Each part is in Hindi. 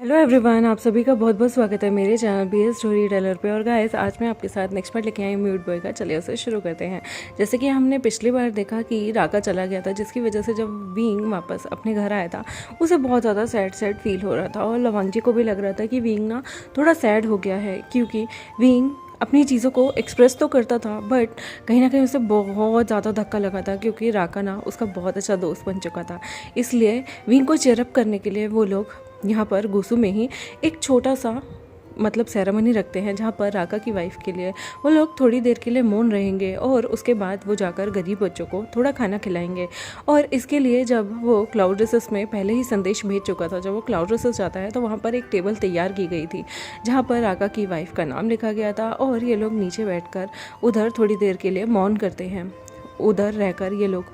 हेलो एवरीवन, आप सभी का बहुत बहुत स्वागत है मेरे channel B S story teller पे। और गाइस, आज मैं आपके साथ नेक्स्ट पार्ट लेके आई म्यूट बॉय का। चलिए उसे शुरू करते हैं। जैसे कि हमने पिछली बार देखा कि राका चला गया था, जिसकी वजह से जब विंग वापस अपने घर आया था उसे बहुत ज़्यादा सैड सैड फील हो रहा था। और लवांगजी को भी लग रहा था कि विंग ना थोड़ा सैड हो गया है, क्योंकि विंग अपनी चीज़ों को एक्सप्रेस तो करता था बट कहीं ना कहीं उसे बहुत ज़्यादा धक्का लगा था, क्योंकि राका ना उसका बहुत अच्छा दोस्त बन चुका था। इसलिए विंग को चेयरअप करने के लिए वो लोग यहाँ पर गुसू में ही एक छोटा सा सेरेमनी रखते हैं, जहाँ पर राका की वाइफ के लिए वो लोग थोड़ी देर के लिए मौन रहेंगे और उसके बाद वो जाकर गरीब बच्चों को थोड़ा खाना खिलाएंगे। और इसके लिए जब वो क्लाउड रिसर्च में पहले ही संदेश भेज चुका था, जब वो क्लाउड रिसर्च जाता है तो वहाँ पर एक टेबल तैयार की गई थी, जहाँ पर राका की वाइफ का नाम लिखा गया था। और ये लोग नीचे बैठकर उधर थोड़ी देर के लिए मौन करते हैं। उधर रहकर ये लोग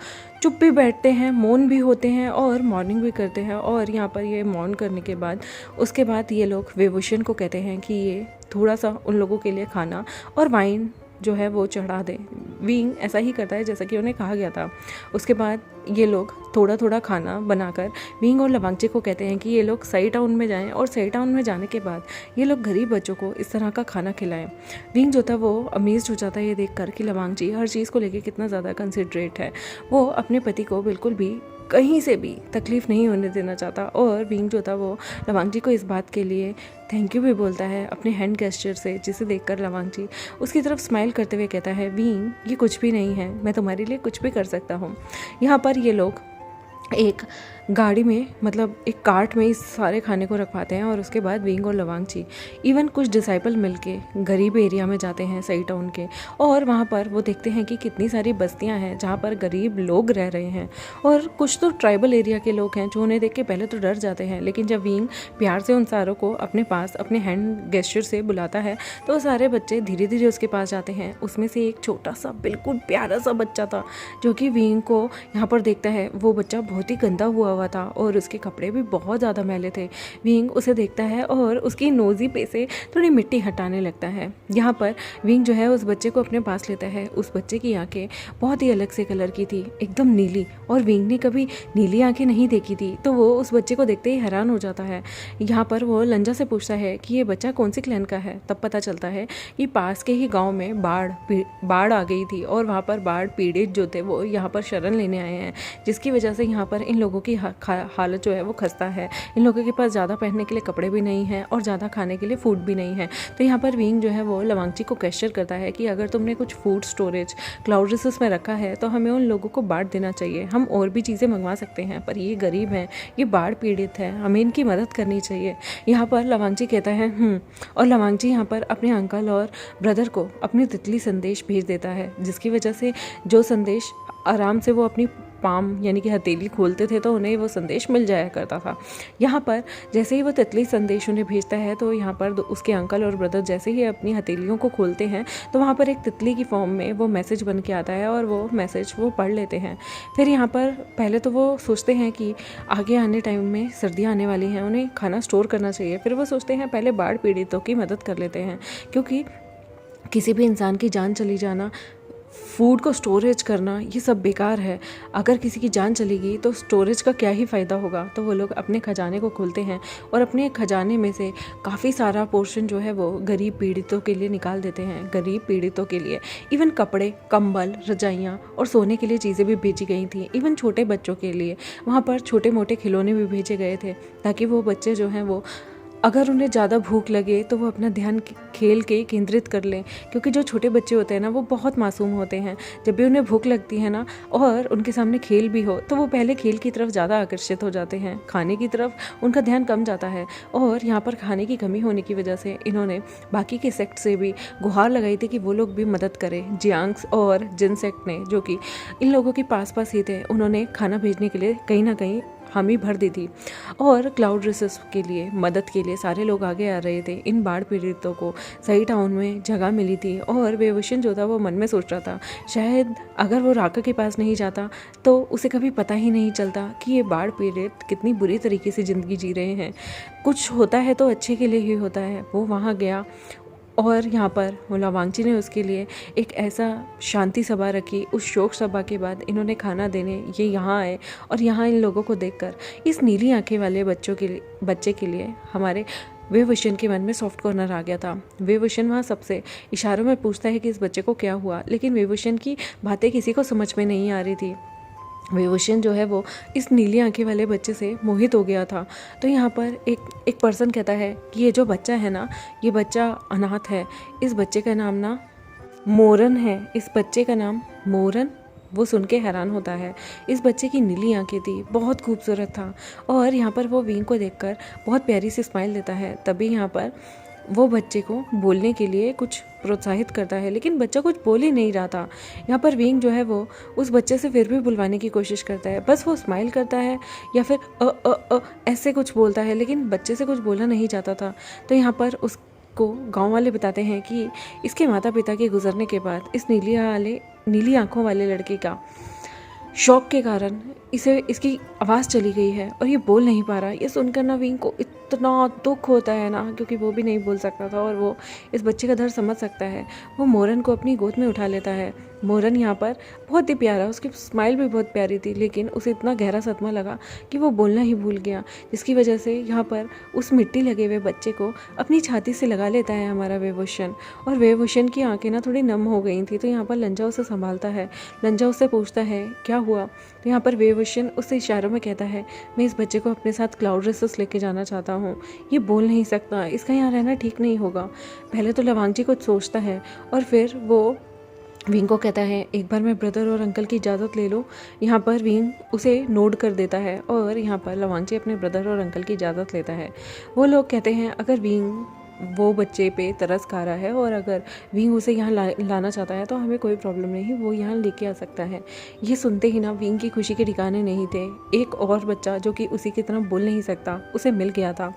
चुप भी बैठते हैं, मौन भी होते हैं और मॉर्निंग भी करते हैं। और यहाँ पर ये मौन करने के बाद उसके बाद ये लोग वेवुशन को कहते हैं कि ये थोड़ा सा उन लोगों के लिए खाना और वाइन जो है वो चढ़ा दें। विंग ऐसा ही करता है जैसा कि उन्हें कहा गया था। उसके बाद ये लोग थोड़ा थोड़ा खाना बनाकर विंग और लवांगजी को कहते हैं कि ये लोग सही टाउन में जाएं, और सही टाउन में जाने के बाद ये लोग गरीब बच्चों को इस तरह का खाना खिलाएं। विंग जो था वो अमेज्ड हो जाता है ये देखकर कि लवांगजी हर चीज़ को लेकर कितना ज़्यादा कंसिडरेट है। वो अपने पति को बिल्कुल भी कहीं से भी तकलीफ़ नहीं होने देना चाहता। और विंग जो था वो लवांगजी को इस बात के लिए थैंक यू भी बोलता है अपने हैंड गेस्चर से, जिसे देखकर लवांगजी उसकी तरफ स्माइल करते हुए कहता है, विंग ये कुछ भी नहीं है, मैं तुम्हारे लिए कुछ भी कर सकता हूँ। यहाँ पर ये लोग एक गाड़ी में एक कार्ट में इस सारे खाने को रखवाते हैं। और उसके बाद विंग और लवांगजी इवन कुछ डिसाइपल मिलके गरीब एरिया में जाते हैं सही टाउन के, और वहाँ पर वो देखते हैं कि कितनी सारी बस्तियाँ हैं जहाँ पर गरीब लोग रह रहे हैं। और कुछ तो ट्राइबल एरिया के लोग हैं जो उन्हें देख के पहले तो डर जाते हैं, लेकिन जब विंग प्यार से उन सारों को अपने पास अपने हैंड गेस्चर से बुलाता है तो सारे बच्चे धीरे धीरे उसके पास जाते हैं। उसमें से एक छोटा सा बिल्कुल प्यारा सा बच्चा था जो कि विंग को यहाँ पर देखता है। वो बच्चा बहुत ही गंदा हुआ था और उसके कपड़े भी बहुत ज़्यादा मैले थे। विंग उसे देखता है और उसकी नोज़ी पे से थोड़ी मिट्टी हटाने लगता है। यहाँ पर विंग जो है उस बच्चे को अपने पास लेता है। उस बच्चे की आंखें बहुत ही अलग से कलर की थी, एकदम नीली, और विंग ने कभी नीली आंखें नहीं देखी थी, तो वो उस बच्चे को देखते ही हैरान हो जाता है। यहाँ पर वो लंजा से पूछता है कि ये बच्चा कौन सी क्लैन का है। तब पता चलता है कि पास के ही गाँव में बाढ़ आ गई थी, और वहाँ पर बाढ़ पीड़ित जो थे वो यहाँ पर शरण लेने आए हैं, जिसकी वजह से यहाँ पर इन लोगों की हालत जो है वो खस्ता है। इन लोगों के पास ज़्यादा पहनने के लिए कपड़े भी नहीं हैं और ज़्यादा खाने के लिए फूड भी नहीं है। तो यहाँ पर विंग जो है वो लवांगजी को क्वेश्चन करता है कि अगर तुमने कुछ फूड स्टोरेज क्लाउड रिसोर्स में रखा है तो हमें उन लोगों को बांट देना चाहिए। हम और भी चीज़ें मंगवा सकते हैं, पर ये गरीब हैं, ये बाढ़ पीड़ित है, हमें इनकी मदद करनी चाहिए। यहाँ पर लवांगजी कहता है और लवांगजी यहाँ पर अपने अंकल और ब्रदर को अपनी तितली संदेश भेज देता है, जिसकी वजह से जो संदेश आराम से वो अपनी पाम यानी कि हथेली खोलते थे तो उन्हें वो संदेश मिल जाया करता था। यहाँ पर जैसे ही वो तितली संदेश उन्हें भेजता है तो यहाँ पर उसके अंकल और ब्रदर जैसे ही अपनी हथेलियों को खोलते हैं तो वहाँ पर एक तितली की फॉर्म में वो मैसेज बन के आता है, और वो मैसेज वो पढ़ लेते हैं। फिर यहाँ पर पहले तो वो सोचते हैं कि आगे आने टाइम में सर्दियाँ आने वाली हैं, उन्हें खाना स्टोर करना चाहिए। फिर वो सोचते हैं पहले बाढ़ पीड़ितों की मदद कर लेते हैं, क्योंकि किसी भी इंसान की जान चली जाना, फूड को स्टोरेज करना, ये सब बेकार है। अगर किसी की जान चली तो स्टोरेज का क्या ही फ़ायदा होगा। तो वो लोग अपने खजाने को खोलते हैं और अपने खजाने में से काफ़ी सारा पोर्शन जो है वो गरीब पीड़ितों के लिए निकाल देते हैं। गरीब पीड़ितों के लिए इवन कपड़े, कंबल, रजाइयाँ और सोने के लिए चीज़ें भी भेजी गई थी। इवन छोटे बच्चों के लिए वहाँ पर छोटे मोटे खिलौने भी भेजे गए थे, ताकि वो बच्चे जो हैं वो अगर उन्हें ज़्यादा भूख लगे तो वो अपना ध्यान खेल के केंद्रित कर लें, क्योंकि जो छोटे बच्चे होते हैं ना वो बहुत मासूम होते हैं। जब भी उन्हें भूख लगती है ना और उनके सामने खेल भी हो तो वो पहले खेल की तरफ ज़्यादा आकर्षित हो जाते हैं, खाने की तरफ उनका ध्यान कम जाता है। और यहाँ पर खाने की कमी होने की वजह से इन्होंने बाकी के सेक्ट से भी गुहार लगाई थी कि वो लोग भी मदद करें। जियांग्स और जिन सेक्ट ने, जो कि इन लोगों के पास ही थे, उन्होंने खाना भेजने के लिए कहीं ना कहीं हामी भर दी थी। और क्लाउड रिसर्च के लिए मदद के लिए सारे लोग आगे आ रहे थे। इन बाढ़ पीड़ितों को सही टाउन में जगह मिली थी, और वेवुशन जो था वो मन में सोच रहा था शायद अगर वो राका के पास नहीं जाता तो उसे कभी पता ही नहीं चलता कि ये बाढ़ पीड़ित कितनी बुरी तरीके से ज़िंदगी जी रहे हैं। कुछ होता है तो अच्छे के लिए ही होता है। वो वहाँ गया, और यहाँ पर मुला वांगची ने उसके लिए एक ऐसा शांति सभा रखी। उस शोक सभा के बाद इन्होंने खाना देने ये यहाँ आए और यहाँ इन लोगों को देखकर इस नीली आंखें वाले बच्चे के लिए हमारे वेवभूषण के मन में सॉफ्ट कॉर्नर आ गया था। वेवभूषण वहाँ सबसे इशारों में पूछता है कि इस बच्चे को क्या हुआ, लेकिन वेवभूषण की बातें किसी को समझ में नहीं आ रही थी। विभूषण जो है वो इस नीली आंखें वाले बच्चे से मोहित हो गया था। तो यहाँ पर एक पर्सन कहता है कि ये जो बच्चा है ना, ये बच्चा अनाथ है, इस बच्चे का नाम ना मोरन है, इस बच्चे का नाम मोरन। वो सुन के हैरान होता है। इस बच्चे की नीली आंखें थी, बहुत खूबसूरत था और यहाँ पर वो विंग को देखकर बहुत प्यारी सी स्माइल देता है। तभी यहाँ पर वो बच्चे को बोलने के लिए कुछ प्रोत्साहित करता है, लेकिन बच्चा कुछ बोल ही नहीं रहा था। यहाँ पर विंग जो है वो उस बच्चे से फिर भी बुलवाने की कोशिश करता है, बस वो स्माइल करता है या फिर ऐसे कुछ बोलता है, लेकिन बच्चे से कुछ बोलना नहीं चाहता था। तो यहाँ पर उसको गांव वाले बताते हैं कि इसके माता पिता के गुजरने के बाद इस नीली आंखों वाले लड़के का शौक के कारण इसकी आवाज़ चली गई है और ये बोल नहीं पा रहा। ये सुनकर ना विंग को इतना दुख होता है ना, क्योंकि वो भी नहीं बोल सकता था और वो इस बच्चे का दर्द समझ सकता है। वो मोरन को अपनी गोद में उठा लेता है। मोरन यहाँ पर बहुत ही प्यारा, उसकी स्माइल भी बहुत प्यारी थी, लेकिन उसे इतना गहरा सदमा लगा कि वो बोलना ही भूल गया, जिसकी वजह से यहाँ पर उस मिट्टी लगे हुए बच्चे को अपनी छाती से लगा लेता है हमारा वेवभूषण। और वेवभूषण की आंखें ना थोड़ी नम हो गई थी। तो यहाँ पर लंजा उसे संभालता है। लंजा उससे पूछता है क्या हुआ। तो यहाँ पर वेवभूषण उससे इशारों में कहता है मैं इस बच्चे को अपने साथ क्लाउड रेसेस लेके जाना चाहता हूँ। ये बोल नहीं सकता, इसका यहाँ रहना ठीक नहीं होगा। पहले तो लवांगची कुछ सोचता है और फिर वो विंग को कहता है एक बार मैं ब्रदर और अंकल की इजाज़त ले लो। यहाँ पर विंग उसे नोट कर देता है और यहाँ पर लवांगची अपने ब्रदर और अंकल की इजाज़त लेता है। वो लोग कहते हैं अगर विंग वो बच्चे पे तरस खा रहा है और अगर विंग उसे यहाँ लाना चाहता है तो हमें कोई प्रॉब्लम नहीं, वो यहाँ लेके आ सकता है। ये सुनते ही ना विंग की खुशी के ठिकाने नहीं थे। एक और बच्चा जो कि उसी की तरह बोल नहीं सकता उसे मिल गया था।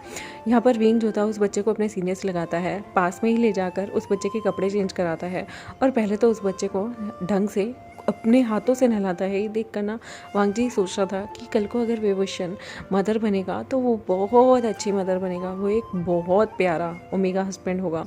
यहाँ पर विंग जो था उस बच्चे को अपने सीने से लगाता है, पास में ही ले जाकर उस बच्चे के कपड़े चेंज कराता है और पहले तो उस बच्चे को ढंग से अपने हाथों से नहलाता है। ये देख कर ना वांगजी सोच रहा था कि कल को अगर वेवभूषण मदर बनेगा तो वो बहुत अच्छी मदर बनेगा, वो एक बहुत प्यारा ओमेगा हस्बैंड होगा।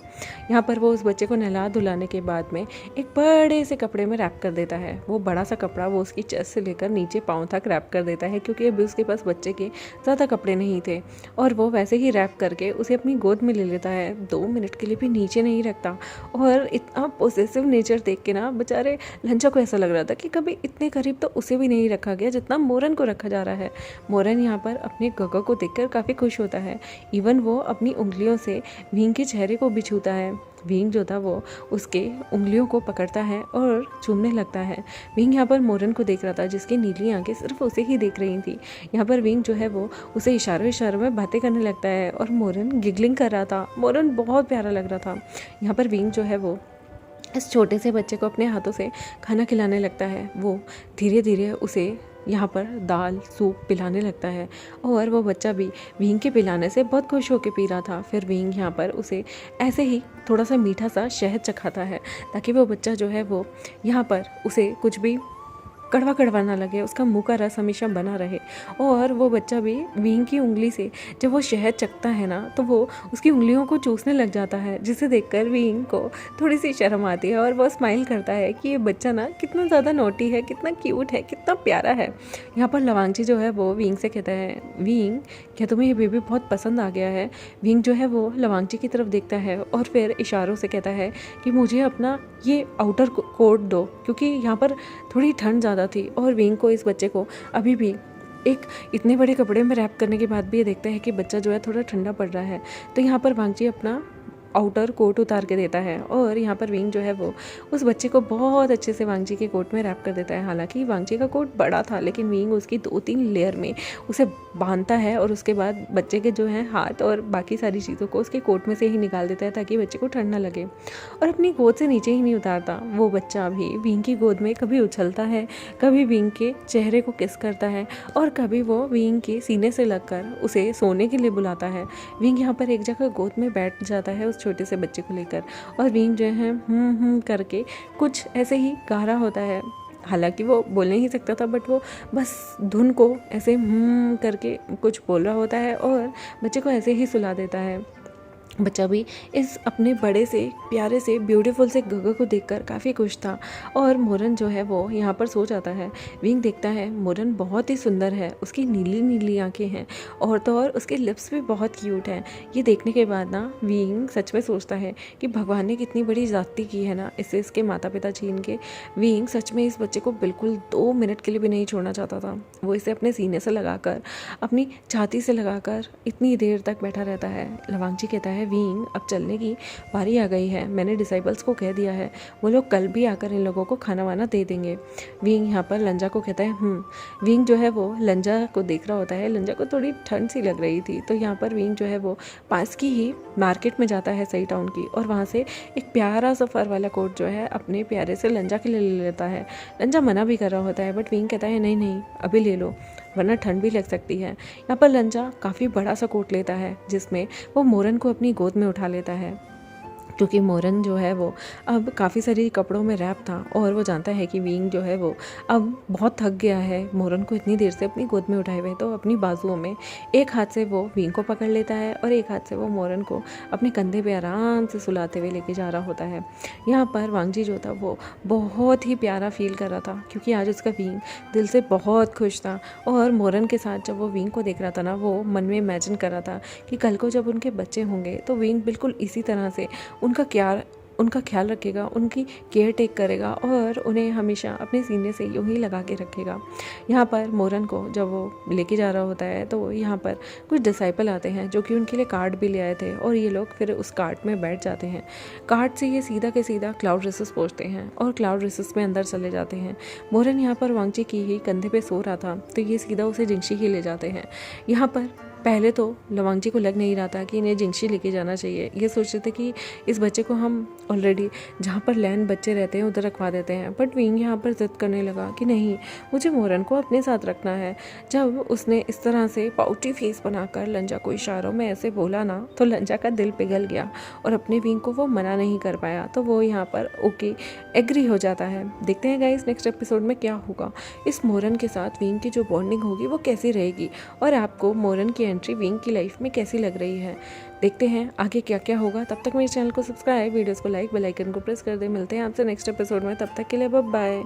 यहाँ पर वो उस बच्चे को नहला धुलाने के बाद में एक बड़े से कपड़े में रैप कर देता है। वो बड़ा सा कपड़ा वो उसकी चेस्ट से लेकर नीचे पाँव तक रैप कर देता है, क्योंकि अभी उसके पास बच्चे के ज़्यादा कपड़े नहीं थे। और वो वैसे ही रैप करके उसे अपनी गोद में ले लेता है। 2 मिनट के लिए भी नीचे नहीं रखता। और इतना पॉसेसिव नेचर देख के ना बेचारे लंचा को ऐसा लग रहा था कि कभी इतने करीब तो उसे भी नहीं रखा गया जितना मोरन को रखा जा रहा है। मोरन यहाँ पर अपने गगा को देखकर काफ़ी खुश होता है। इवन वो अपनी उंगलियों से विंग के चेहरे को भी छूता है। विंग जो था वो उसके उंगलियों को पकड़ता है और चूमने लगता है। विंग यहाँ पर मोरन को देख रहा था जिसकी नीली आंखें सिर्फ उसे ही देख रही थी। यहाँ पर विंग जो है वो उसे इशारों में बातें करने लगता है और मोरन गिगलिंग कर रहा था। मोरन बहुत प्यारा लग रहा था। यहाँ पर विंग जो है वो इस छोटे से बच्चे को अपने हाथों से खाना खिलाने लगता है। वो धीरे धीरे उसे यहाँ पर दाल सूप पिलाने लगता है और वो बच्चा भी विंग के पिलाने से बहुत खुश होकर पी रहा था। फिर विंग यहाँ पर उसे ऐसे ही थोड़ा सा मीठा सा शहद चखाता है ताकि वो बच्चा जो है वो यहाँ पर उसे कुछ भी कड़वा कड़वा ना लगे, उसका मुंह का रस हमेशा बना रहे। और वो बच्चा भी विंग की उंगली से जब वो शहद चखता है ना तो वो उसकी उंगलियों को चूसने लग जाता है, जिसे देखकर विंग को थोड़ी सी शर्म आती है और वो स्माइल करता है कि ये बच्चा ना कितना ज़्यादा नोटी है, कितना क्यूट है, कितना प्यारा है। यहाँ पर लवांगची जो है वो विंग से कहता है विंग क्या तुम्हें ये बेबी बहुत पसंद आ गया है। विंग जो है वो लवांगची की तरफ देखता है और फिर इशारों से कहता है कि मुझे अपना ये आउटर कोट दो, क्योंकि यहाँ पर थोड़ी ठंड ज़्यादा थी। और विंग को इस बच्चे को अभी भी एक इतने बड़े कपड़े में रैप करने के बाद भी ये देखता है कि बच्चा जो है थोड़ा ठंडा पड़ रहा है। तो यहाँ पर वांगची अपना आउटर कोट उतार के देता है और यहाँ पर विंग जो है वो उस बच्चे को बहुत अच्छे से वांगची के कोट में रैप कर देता है। हालांकि वांगची का कोट बड़ा था, लेकिन विंग उसकी 2-3 लेयर में उसे बांधता है और उसके बाद बच्चे के जो है हाथ और बाकी सारी चीज़ों को उसके कोट में से ही निकाल देता है ताकि बच्चे को ठंड ना लगे। और अपनी गोद से नीचे ही नहीं उतारता। वो बच्चा भी विंग की गोद में कभी उछलता है, कभी विंग के चेहरे को किस करता है और कभी वो विंग के सीने से लगकर उसे सोने के लिए बुलाता है। विंग यहाँ पर एक जगह गोद में बैठ जाता है छोटे से बच्चे को लेकर और विंग जो है करके कुछ ऐसे ही गा रहा होता है। हालांकि वो बोल नहीं सकता था, बट वो बस धुन को ऐसे करके कुछ बोल रहा होता है और बच्चे को ऐसे ही सुला देता है। बच्चा भी इस अपने बड़े से प्यारे से ब्यूटीफुल से गगा को देखकर काफ़ी खुश था। और मोरन जो है वो यहाँ पर सो जाता है। विंग देखता है मोरन बहुत ही सुंदर है, उसकी नीली नीली आंखें हैं और तो और उसके लिप्स भी बहुत क्यूट हैं। ये देखने के बाद ना विंग सच में सोचता है कि भगवान ने कितनी बड़ी ज़्यादती की है ना इससे इसके माता पिता छीन के। विंग सच में इस बच्चे को बिल्कुल 2 मिनट के लिए भी नहीं छोड़ना चाहता था। वो इसे अपने सीने से लगाकर, अपनी छाती से लगाकर इतनी देर तक बैठा रहता है। लवांगची कहता है विंग अब चलने की बारी आ गई है, मैंने डिसाइबल्स को कह दिया है, वो लोग कल भी आकर इन लोगों को खाना वाना दे देंगे। विंग यहाँ पर लंजा को कहता है विंग जो है वो लंजा को देख रहा होता है। लंजा को थोड़ी ठंड सी लग रही थी, तो यहाँ पर विंग जो है वो पास की ही मार्केट में जाता है सही टाउन की, और वहाँ से एक प्यारा सा फर वाला कोट जो है अपने प्यारे से लंजा के लिए ले लेता है। लंजा मना भी कर रहा होता है, बट विंग कहता है नहीं नहीं अभी ले लो वरना ठंड भी लग सकती है। यहाँ पर लंजा काफ़ी बड़ा सा कोट लेता है जिसमें वो मोरन को अपनी गोद में उठा लेता है, क्योंकि मोरन जो है वो अब काफ़ी सारी कपड़ों में रैप था और वो जानता है कि विंग जो है वो अब बहुत थक गया है मोरन को इतनी देर से अपनी गोद में उठाए हुए। तो अपनी बाजुओं में एक हाथ से वो विंग को पकड़ लेता है और एक हाथ से वो मोरन को अपने कंधे पे आराम से सुलाते हुए लेके जा रहा होता है। यहाँ पर वांगजी जो था वो बहुत ही प्यारा फील कर रहा था, क्योंकि आज उसका विंग दिल से बहुत खुश था। और मोरन के साथ जब वो विंग को देख रहा था ना, वो मन में इमेजिन कर रहा था कि कल को जब उनके बच्चे होंगे तो विंग बिल्कुल इसी तरह से उनका ख्याल रखेगा, उनकी केयर टेक करेगा और उन्हें हमेशा अपने सीने से यूं ही लगा के रखेगा। यहाँ पर मोरन को जब वो लेके जा रहा होता है तो यहाँ पर कुछ डिसाइपल आते हैं जो कि उनके लिए कार्ड भी ले आए थे, और ये लोग फिर उस कार्ट में बैठ जाते हैं। कार्ट से ये सीधा के सीधा क्लाउड रेसेस पहुँचते हैं और क्लाउड रेसेस में अंदर चले जाते हैं। मोरन यहाँ पर वांगची की ही कंधे पे सो रहा था, तो ये सीधा उसे जिंगशी ही ले जाते हैं। यहाँ पर पहले तो लवांगची को लग नहीं रहा था कि इन्हें जिंगशी लेके जाना चाहिए। ये सोच रहे थे कि इस बच्चे को हम ऑलरेडी जहाँ पर लैंड बच्चे रहते हैं उधर रखवा देते हैं, बट विंग यहाँ पर जिद करने लगा कि नहीं, मुझे मोरन को अपने साथ रखना है। जब उसने इस तरह से पाउटी फेस बनाकर लंजा को इशारों में ऐसे बोला ना, तो लंजा का दिल पिघल गया और अपने विंग को वो मना नहीं कर पाया, तो वो यहाँ पर ओके एग्री हो जाता है। देखते हैं गाइस नेक्स्ट एपिसोड में क्या होगा, इस मोरन के साथ विंग की जो बॉन्डिंग होगी वो कैसी रहेगी, और आपको मोरन की एंट्री विंग की लाइफ में कैसी लग रही है। देखते हैं आगे क्या क्या होगा। तब तक मेरे चैनल को सब्सक्राइब, वीडियोस को लाइक, बेल आइकन को प्रेस कर दे। मिलते हैं आपसे नेक्स्ट एपिसोड में, तब तक के लिए बाय बाय।